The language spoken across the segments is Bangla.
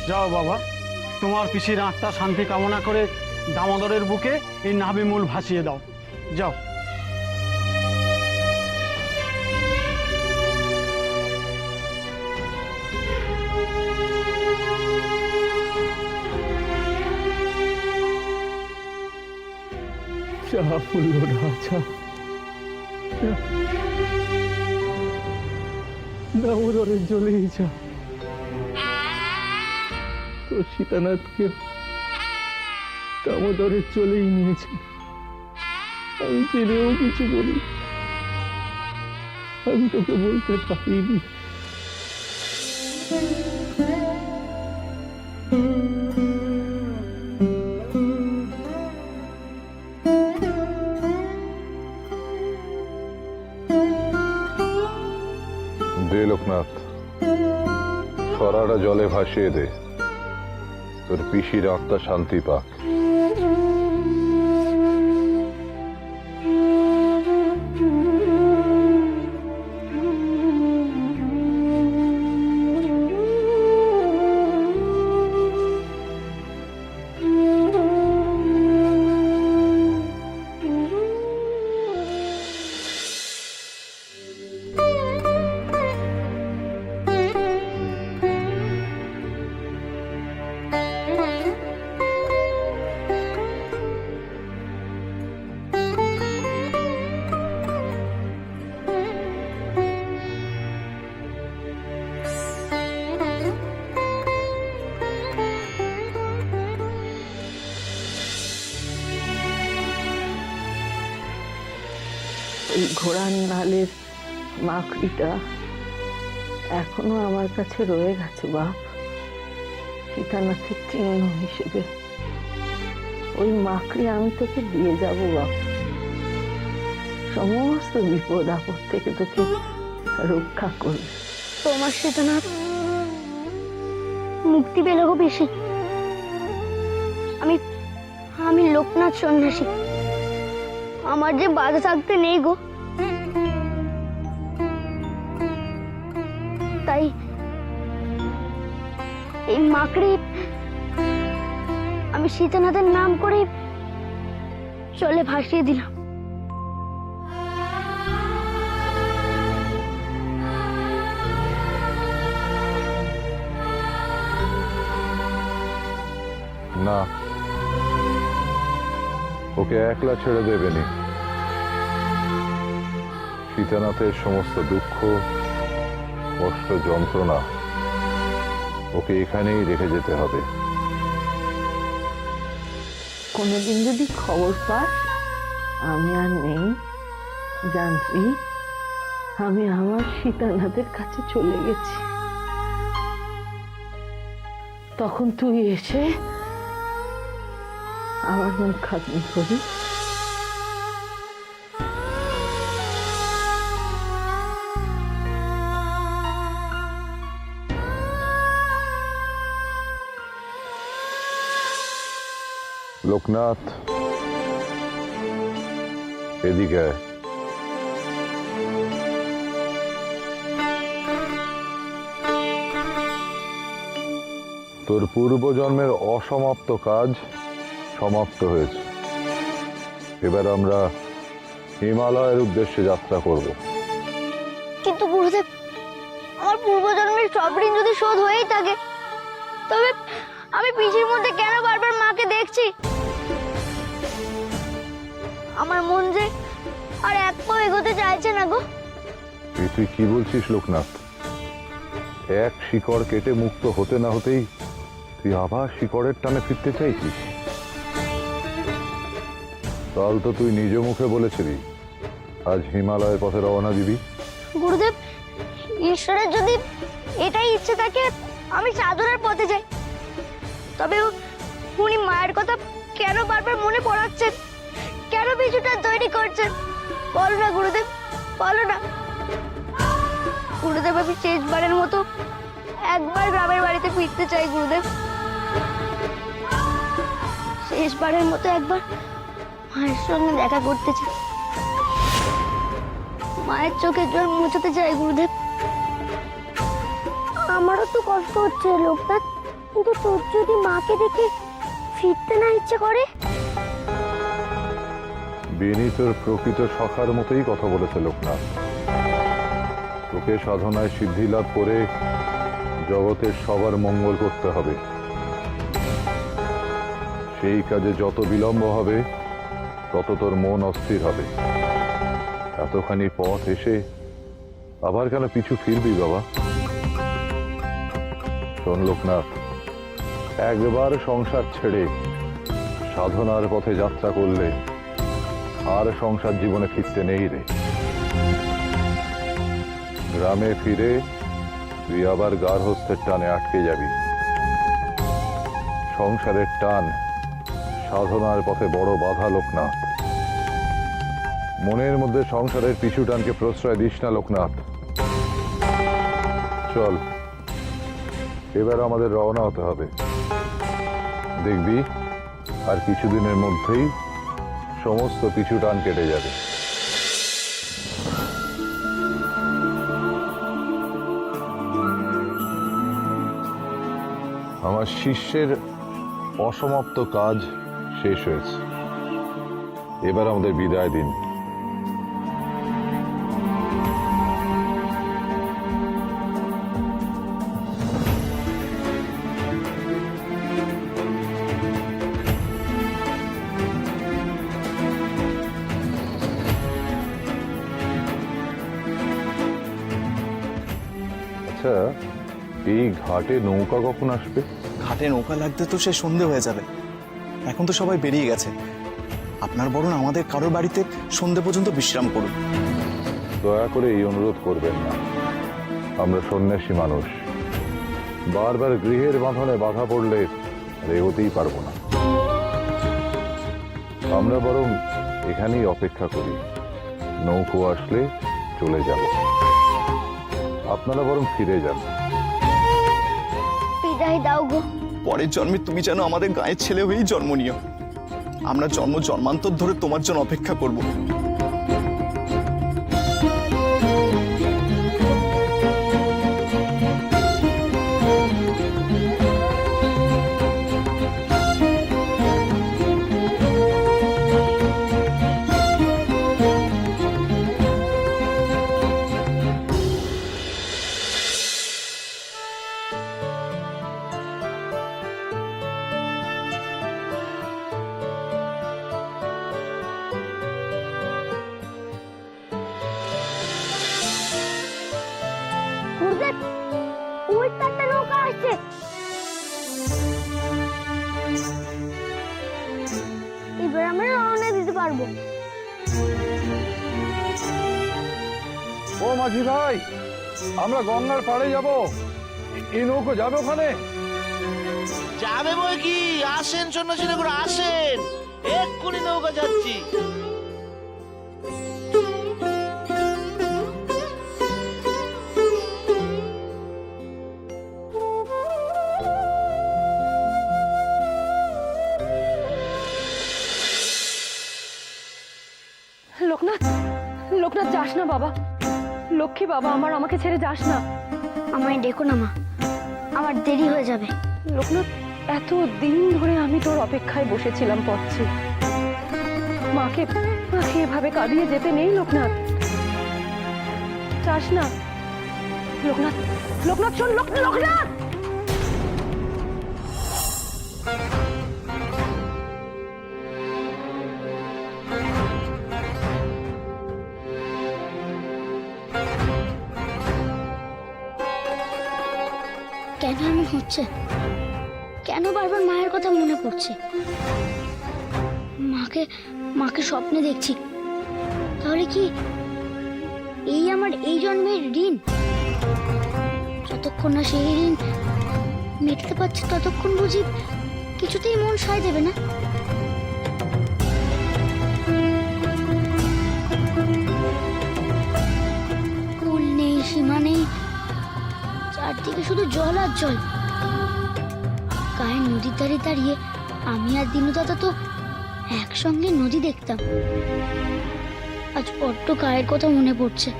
যাও বাবা, তোমার পিসির আত্মা শান্তি কামনা করে দামোদরের বুকে এই নাভিমূল ভাসিয়ে দাও। যাও। যা বললো রাজা, দামোদরে চলেই যা। তো সীতানাথকে দামোদরে চলেই নিয়েছে। আমি জেনেও কিছু বলি, আমি তোকে বলতে পারিনি। দে লোকনাথ, সরাটা জলে ভাসিয়ে দে, তোর পিসির আত্মা শান্তি পাক। ওই ঘোড়ার নালের মাকড়িটা এখনো আমার কাছে রয়ে গেছে বাপ, সীতানাথের চিহ্ন হিসেবে। ওই মাকড়ি আমি তোকে দিয়ে যাব বাপ, সমস্ত বিপদ আপদ থেকে তোকে রক্ষা করবে। তোমার সীতানাথ মুক্তি পেল গো পিসি। আমি আমি লোকনাথ সন্ন্যাসী, আমার যে বাধা থাকতে নেই গো। তাই এই মাকড়ি আমি সীতানাথের নাম করে জলে ভাসিয়ে দিলাম। না, ওকে একলা ছেড়ে দেবেনি। সীতানাথের সমস্ত দুঃখ, কষ্ট, যন্ত্রণা ওকে এখানেই রেখে যেতে হবে। কোনোদিন যদি খবর পাস আমি আর নেই, জানবি আমি আমার সীতানাথের কাছে চলে গেছি। তখন তুই এসে আমার মুখ খাতনি করি। লোকনাথ, এদিকে আয়। তোর পূর্বজন্মের অসমাপ্ত কাজ সমাপ্ত হয়েছে। এবার আমরা হিমালয়ের উদ্দেশ্যে যাত্রা করব। কিন্তু গুরুদেব, আমার পূর্বজন্মের সব ঋণ যদি শোধ হয়েই থাকে, তবে আমি পিসির মধ্যে কেন বারবার মাকে দেখছি? আমার মন যে আর এক পাও এগোতে চাইছে না গো। তুই কি বলছিস লোকনাথ? এক শিকড় কেটে মুক্ত হতে না হতেই তুই আবার শিকড়ের টানে ফিরতে চাইছিস? কাল তো তুই নিজ মুখে বলেছিলি আজ হিমালয়ের পথে রওনা দিবি। গুরুদেব, ঈশ্বরের যদি এটাই ইচ্ছে থাকে আমি সাধনার পথে যাই, তবে উনি মায়ের কথা কেন বারবার মনে পড়াচ্ছেন? কেন পিছুটা তৈরি করছেন? বলো না গুরুদেব, বলো না। গুরুদেব, আমি শেষবারের মতো একবার গ্রামের বাড়িতে ফিরতে চাই গুরুদেব। শেষবারের মতো একবার মায়ের সঙ্গে দেখা করতে চাই, মায়ের চোখের জল মুছাতে চাই গুরুদেব। আমারও তো কষ্ট হচ্ছে লোকনাথ, কিন্তু তোর যদি মাকে দেখে ফিরতে না ইচ্ছে করে? বেনি তোর প্রকৃত সখার মতোই কথা বলেছে লোকনাথ। তোকে সাধনায় সিদ্ধি লাভ করে জগতের সবার মঙ্গল করতে হবে। সেই কাজে যত বিলম্ব হবে তত তোর মন অস্থির হবে। এতখানি পথ এসে আবার কেন পিছু ফিরবি বাবা? শোন লোকনাথ, একবার সংসার ছেড়ে সাধনার পথে যাত্রা করলে আর সংসার জীবনে ফিরতে নেই রে। গ্রামে ফিরে তুই আবার গার্হস্থ্যের টানে আটকে যাবি। সংসারের টান সাধনার পথে বড় বাধা লোকনাথ। মনের মধ্যে সংসারের পিছু টানকে প্রশ্রয় দিস না লোকনাথ। চল, এবার আমাদের রওনা হতে হবে। দেখবি আর কিছুদিনের মধ্যেই সমস্ত পিছু টান কেটে যাবে। আমার শিষ্যের অসমাপ্ত কাজ শেষ হয়েছে, এবার আমাদের বিদায় দিন। আচ্ছা, এই ঘাটে নৌকা কখন আসবে? ঘাটে নৌকা লাগতে তো সে সন্ধে হয়ে যাবে। এখন তো সবাই বেরিয়ে গেছে। আপনার বরং আমাদের কারোর বাড়িতে সন্ধে পর্যন্ত বিশ্রাম করুন। দয়া করে এই অনুরোধ করবেন না। আমরা সন্ন্যাসী মানুষ, বারবার গৃহের বাঁধনে বাধা পড়লে এগোতেই পারবো না। আমরা বরং এখানেই অপেক্ষা করি, নৌকো আসলে চলে যাব। আপনারা বরং ফিরে যান। বিদায় দাও গো। পরের জন্মে তুমি যেন আমাদের গায়ের ছেলে হয়েই জন্ম নিও। আমরা জন্ম জন্মান্তর ধরে তোমার জন্য অপেক্ষা করব। গুরুদেব, ওই তো একটা নৌকা আসছে। এবার আমরা রওনা দিতে পারবো। ও মাঝি ভাই, আমরা গঙ্গার পাড়ে যাব। এই নৌকো যাবে ওখানে? যাবে বই কি? আসেন সন্ন্যাসী করে, আসেন, এক্ষুনি নৌকা যাচ্ছি। লোকনাথ, লোকনাথ যাস না বাবা। লক্ষ্মী বাবা আমার, আমাকে ছেড়ে যাস না। আমায় ডেকো না মা, আমার দেরি হয়ে যাবে। লোকনাথ, এত দিন ধরে আমি তোর অপেক্ষায় বসেছিলাম পড়ছি। মাকে মাকে এভাবে কাঁদিয়ে যেতে নেই লোকনাথ। যাস না লোকনাথ। লোকনাথ শোন, লোকনাথ। কেন এমন হচ্ছে? কেন বারবার মায়ের কথা মনে পড়ছে? মাকে স্বপ্নে দেখছি। তাহলে কি এই আমার এই জন্মের ঋণ? যতক্ষণ না সেই ঋণ মেটাতে পারছি ততক্ষণ বুঝি কিছুতেই মন সায় দেবে না। কুল নেই, সীমা নেই, চারদিকে শুধু জল আর জল। গায়ে নদীর ধারে দাঁড়িয়ে আমি আর দিনু দাদা তো একসঙ্গে নদী দেখতাম। আজ বড্ড গায়ের কথা মনে পড়ছে।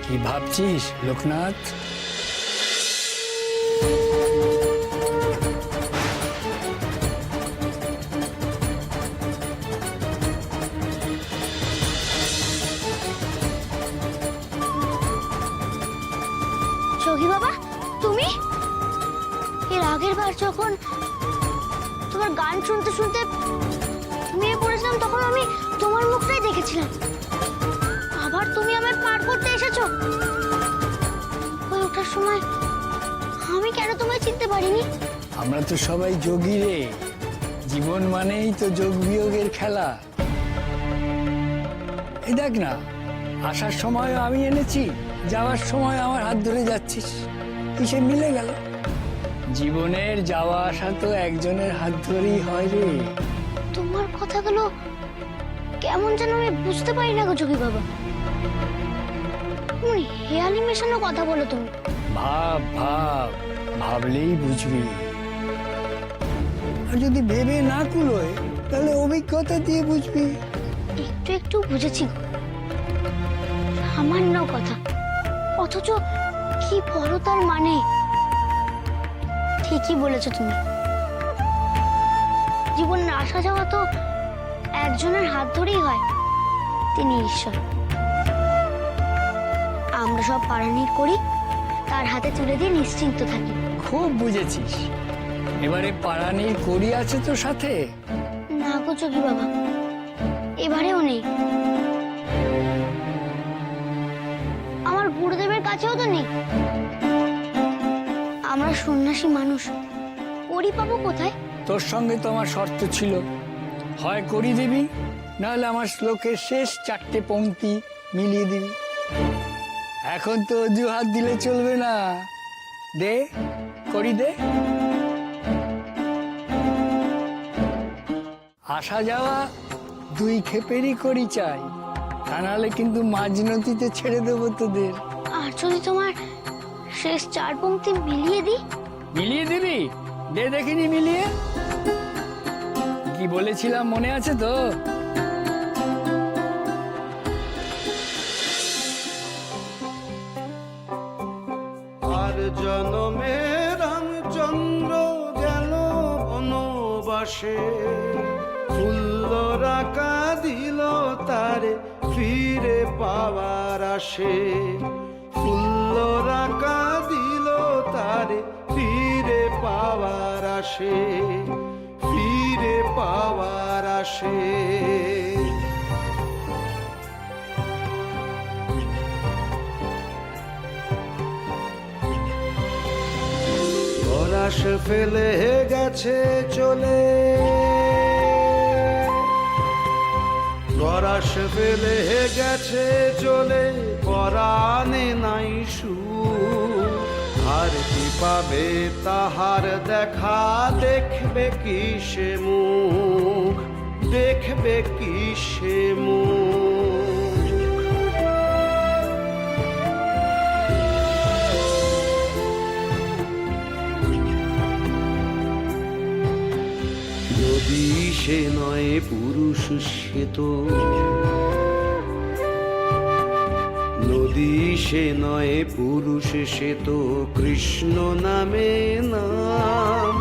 কি ভাবছিস লোকনাথ? তুমি এর আগের বার যখন তোমার গান শুনতে শুনতে ঘুমিয়ে পড়েছিলাম তখন আমি তোমার মুখটাই দেখেছিলাম। আবার তুমি আমায় পার করতে এসেছো। ওই ওঠার সময় আমি কেন তোমায় চিনতে পারিনি? আমরা তো সবাই যোগী রে, জীবন মানেই তো যোগ বিয়োগের খেলা। এই দেখ না, আসার সময় আমি এনেছি, যাওয়ার সময় আমার হাত ধরে যাচ্ছিস, কিসে মিলে গেল। জীবনের যাওয়া আসা তো একজনের হাত ধরেই হয় রে। তোমার কথাগুলো কেমন যেন আমি বুঝতে পারি না গো যোগী বাবা। হেয়ালি মেশানো কথা বলো তুমি। ভাব ভাব, ভাবলেই বুঝবি। আর যদি ভেবে না কুলোয় তাহলে অভিজ্ঞতা দিয়ে বুঝবি। একটু একটু বুঝেছি গো, সামান্য কথা, অথচ কি বড় তার মানে। ঠিকই বলেছো তুমি, জীবনের আসা যাওয়া তো একজনের হাত ধরেই হয়, তিনি ঈশ্বর। আমরা সব পারানির করি, তার হাতে তুলে দিয়ে নিশ্চিন্ত থাকি। খুব বুঝেছিস। এবারে পারানির কড়ি আছে তো সাথে? না গো যোগী বাবা, এবারেও নেই। আমার গুরুদেবের কাছেও তো নেই। আমরা সন্ন্যাসী মানুষ, কড়ি পাবো কোথায়? তোর সঙ্গে তো আমার শর্ত ছিল, হয় করি দিবি, নাহলে আমার শ্লোকের শেষ 4টে পংক্তি মিলিয়ে দিবি। এখন তো অজুহাত দিলে চলবে না, দে করি দে। আসা যাওয়া 2 ক্ষেপেরই করি চাই, তা নাহলে কিন্তু মাঝ নদীতে ছেড়ে দেবো তোদের। আর যদি তোমার শেষ 4 পংক্তি মিলিয়ে দিই? মিলিয়ে দিবি? দে দেখিনি মিলিয়ে। কি বলেছিলাম মনে আছে তো? আর জনমে রামচন্দ্র গেল বনবাসে, ফুল্লরা কাঁদিল তারে ফিরে পাওয়ার আসে। ফুল্লরা কাঁদিল তারে ফিরে পাওয়ার আসে, ফিরে পাওয়ার আসে। পলাশ ফেলে গেছে চলে, পলাশ ফেলে গেছে চলে, পরাণে নাই সুখ। আর কি পাবে তাহার দেখা, দেখবে কি সে মুখ, দেখবে কি সে মুখ। নদী সে নয় পুরুষ সে তো, নদী সে নয় পুরুষ সে তো কৃষ্ণ নামে নাম।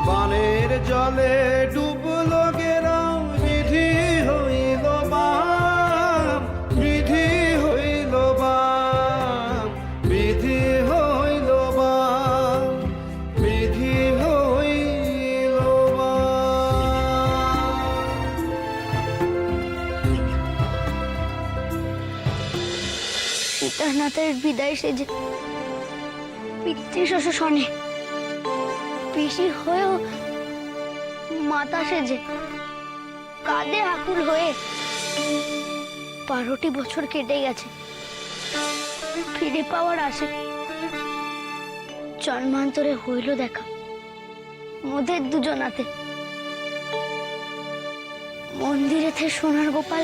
বানের জলে ডুবলো গেরাম, বিধি হইল বাম, বিধি হইল বাম, বিধি হইল বাম, বিধি হইল বাম। সীতানাথের বিদায় সেজে পিতৃশস্য শনে, পিসি হয়েও মাতা সেজে কাঁদে আকুল হয়ে। 12টি বছর কেটে গেছে, ফিরে পাওয়ার আশে। জন্মান্তরে হইল দেখা মোদের দুজনাতে। মন্দিরেতে সোনার গোপাল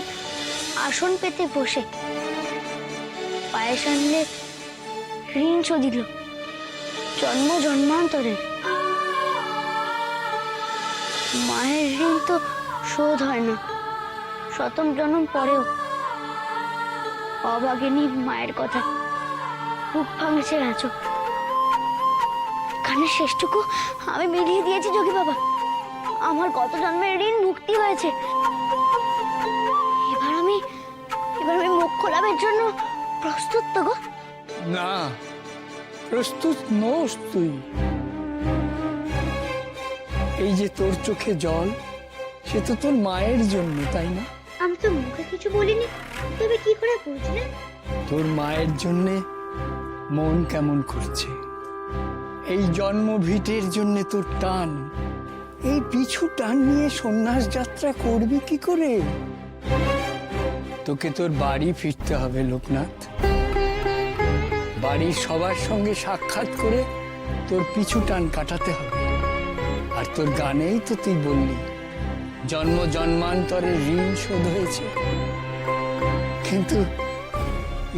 আসন পেতে বসে, পায়েস আনলে ঋণ শোধিল জন্ম জন্মান্তরে। মায়ের ঋণ তো শোধ হয় না, শতম জন্ম পরেও। অভাগিনী মায়ের কথা বুক ভাঙছে আছো। কানে শেষটুকু আমি মিলিয়ে দিয়েছি যোগী বাবা। আমার গত জন্মের ঋণ মুক্তি হয়েছে। এবার আমি মোক্ষ লাভের জন্য প্রস্তুত তো গো? না, প্রস্তুত নোস তুই? এই যে তোর চোখে জল, সে তো তোর মায়ের জন্য, তাই না? আমি তো মুখে কিছু বলিনি, তবে কি করে বুঝলেন? তোর মায়ের জন্যে মন কেমন করছে। এই জন্ম ভিটের জন্য তোর টান, এই পিছু টান নিয়ে সন্ন্যাস যাত্রা করবি কি করে? তোকে তোর বাড়ি ফিরতে হবে লোকনাথ। বাড়ির সবার সঙ্গে সাক্ষাৎ করে তোর পিছু টান কাটাতে হবে। আর তোর গানেই তো তুই বললি জন্ম জন্মান্তরের ঋণ শোধ হয়েছে, কিন্তু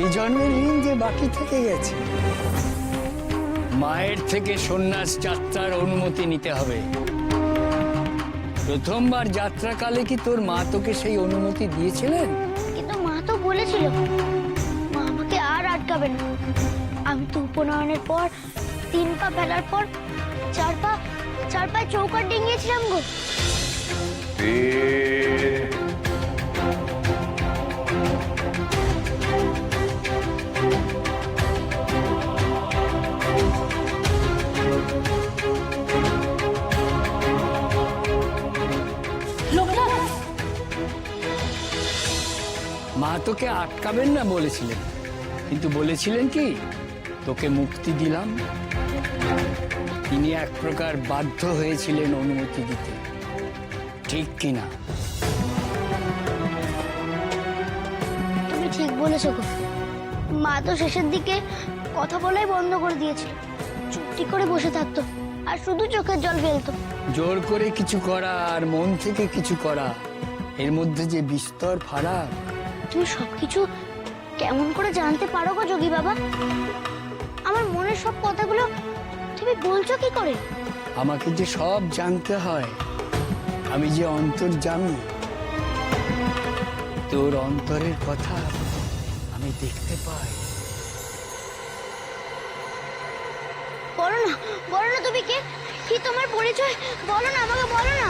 এই জন্মের ঋণ যে বাকি থেকে গেছে। মায়ের থেকে সন্ন্যাস যাত্রার অনুমতি নিতে হবে। প্রথমবার যাত্রাকালে কি তোর মা তোকে সেই অনুমতি দিয়েছিলেন? কিন্তু মা তো বলেছিল মা আমাকে আর আটকাবে না। আমি তো উপনয়নের পর 3 পা ফেলার পর 4 পায়ে চৌকাট ডিঙিয়েছিলাম গো। মা তোকে আটকাবেন না বলেছিলেন, কিন্তু বলেছিলেন কি তোকে মুক্তি দিলাম। তিনি এক প্রকার বাধ্য হয়েছিলেন অনুমতি দিতে, ঠিক কিনা? তুমি ঠিক বলেছো গো। মা তো শেষের দিকে কথা বলাই বন্ধ করে দিয়েছিল, চুপটি করে বসে থাকতো আর শুধু চোখের জল ফেলতো। জোর করে কিছু করা আর মন থেকে কিছু করা, এর মধ্যে যে বিস্তর ফারাক। তুমি সবকিছু কেমন করে জানতে পারো গো যোগী বাবা? আমার মনের সব কথাগুলো তুমি বলছো কি করে? আমাকে যে সব জানতে হয়, আমি যে অন্তর্যামী। তোর অন্তরের কথা আমি দেখতে পাই। বলো না তুমি কে, কি তোমার পরিচয়? বলো না, আমাকে বলো না।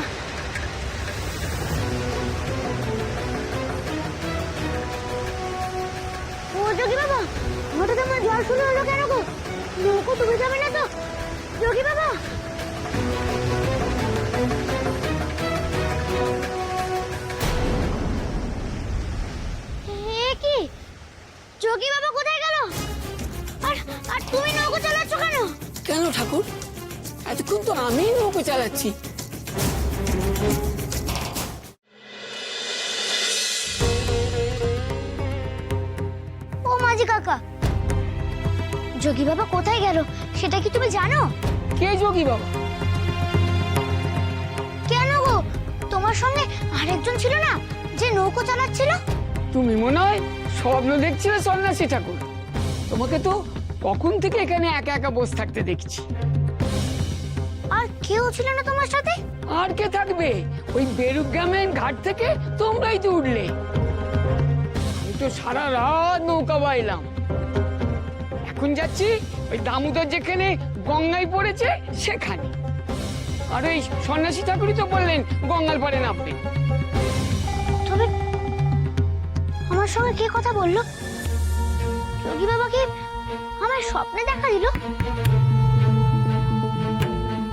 ও যোগী বাবা, হঠাৎ আমার জ্বর শুরু হলো কেন গো? নৌকো তুমি যাবে না তো যোগী বাবা? কি যোগী বাবা কোথায় গেল? আর তুমি নৌকো চালাচ্ছ কেন? কেন ঠাকুর? এতক্ষণ তো আমি নৌকো চালাচ্ছি। ও মাঝি কাকা, যোগী বাবা কোথায় গেল সেটা কি তুমি জানো? কে যোগী বাবা? কেন গো, তোমার সঙ্গে আরেকজন ছিল না যে নৌকো চালাচ্ছিল? তুমি মনে হয় স্বপ্ন দেখছিলে সন্ন্যাসী ঠাকুর। তোমাকে তো কখন থেকে এখানে একা একা বসে থাকতে দেখছি। আর কেউ ছিল না তোমার সাথে? আর কে থাকবে? ওই বেরুগ্রামের ঘাট থেকে তোমরাই তো উঠলে। আমি তো সারা রাত নৌকা বাইলাম। এখন যাচ্ছি ওই দামোদর যেখানে গঙ্গায় পড়েছে সেখানে। আর ওই সন্ন্যাসী ঠাকুরই তো বললেন গঙ্গার পাড়ে নামবে। তবে আমার সঙ্গে কে কথা বললো? যোগী বাবা কি আমার স্বপ্নে দেখা দিল?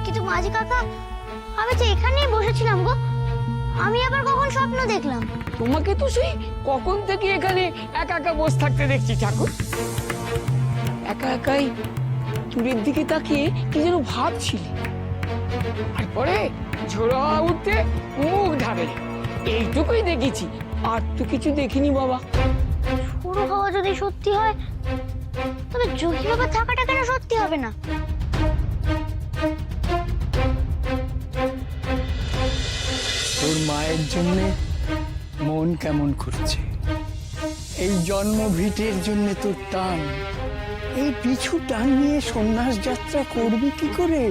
কিন্তু মাঝি কাকা, আমি তো এখানেই বসেছিলাম গো, আমি আবার কখন স্বপ্ন দেখলাম? তোমাকে তো সেই কখন থেকে এখানে একা একা বসে থাকতে দেখছি ঠাকুর। একা একাই দূরের দিকে তাকিয়ে কি যেন ভাবছিলে, আর পরে ঝোড়ো হাওয়া উঠতে মুখ ঢাকে, এইটুকুই দেখেছি, আর তো কিছু দেখিনি বাবা। পুরো হওয়া যদি সত্যি হয়, তবে যোগী বাবা থাকাটা কেন সত্যি হবে না? তোর মায়ের জন্য মন কেমন করছে। এই জন্ম ভিটের জন্য তোর টান, এই পিছু টান নিয়ে সন্ন্যাস যাত্রা করবি কি করে?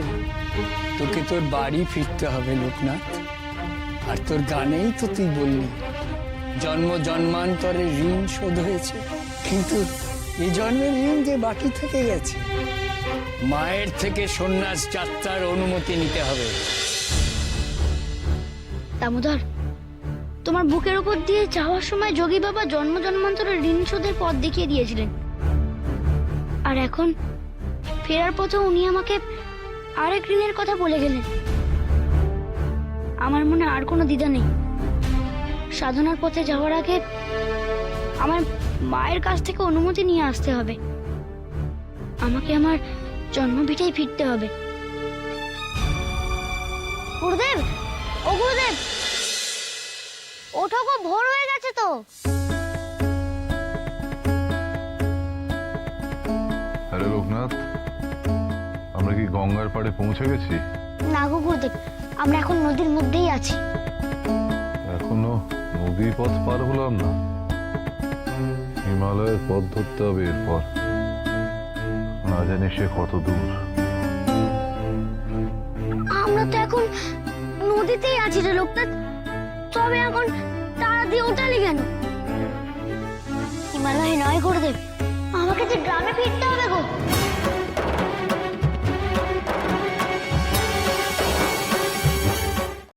তোকে তোর বাড়ি ফিরতে হবে লোকনাথ। আর তোর গানেই তো তুই বললি জন্ম জন্মান্তরের ঋণ শোধ হয়েছে, কিন্তু এই জন্মের ঋণ যে বাকি থেকে গেছে। মায়ের থেকে সন্ন্যাস যাত্রার অনুমতি নিতে হবে। দামোদর, তোমার বুকের উপর দিয়ে যাওয়ার সময় যোগী বাবা জন্ম জন্মান্তরের ঋণ শোধের পথ দেখিয়ে দিয়েছিলেন। আর এখন ফেরার পথে উনি আমাকে আরেক ঋণের কথা বলে গেলেন। আমার মনে আর কোনো দ্বিধা নেই। সাধনার পথে যাওয়ার আগে আমার মায়ের কাছ থেকে অনুমতি নিয়ে আসতে হবে। আমাকে আমার জন্মভিটায় ফিরতে হবে। গুরুদেব, ও গুরুদেব, ওঠো গো, ভোর হয়ে গেছে তো। আরে লোকনাথ, আমরা কি গঙ্গার পাড়ে পৌঁছে গেছি? না গো গুরুদেব, আমরা এখন নদীর মধ্যেই আছি। এখনো নদী পথ পার হলাম না। হিমালয়ের পথ ধরতে হবে এরপর। না জানি সে কত দূর। আমরা তো এখন নদীতেই আছি রে লোকনাথ। তবে এখন তারা দিয়ে ওঠালি কেন? হিমালয়ে নয় গুরুদেব, আমাকে যে গ্রামে ফিরতে হবে গো।